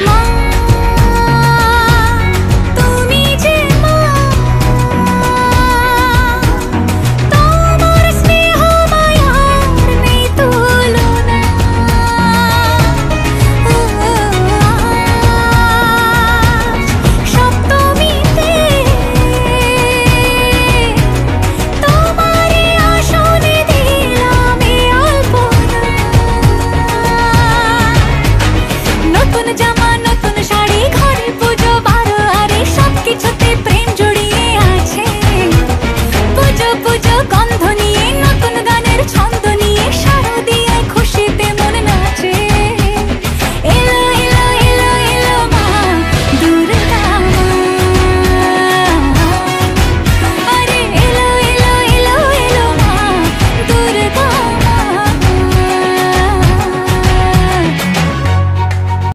মা, তুমি যে মা, তোমার স্নেহ মায়ার নেই তুলনা। সপ্তমীতে তোমারে আসনে দিলাম এই অল্পনা। নতুন জামা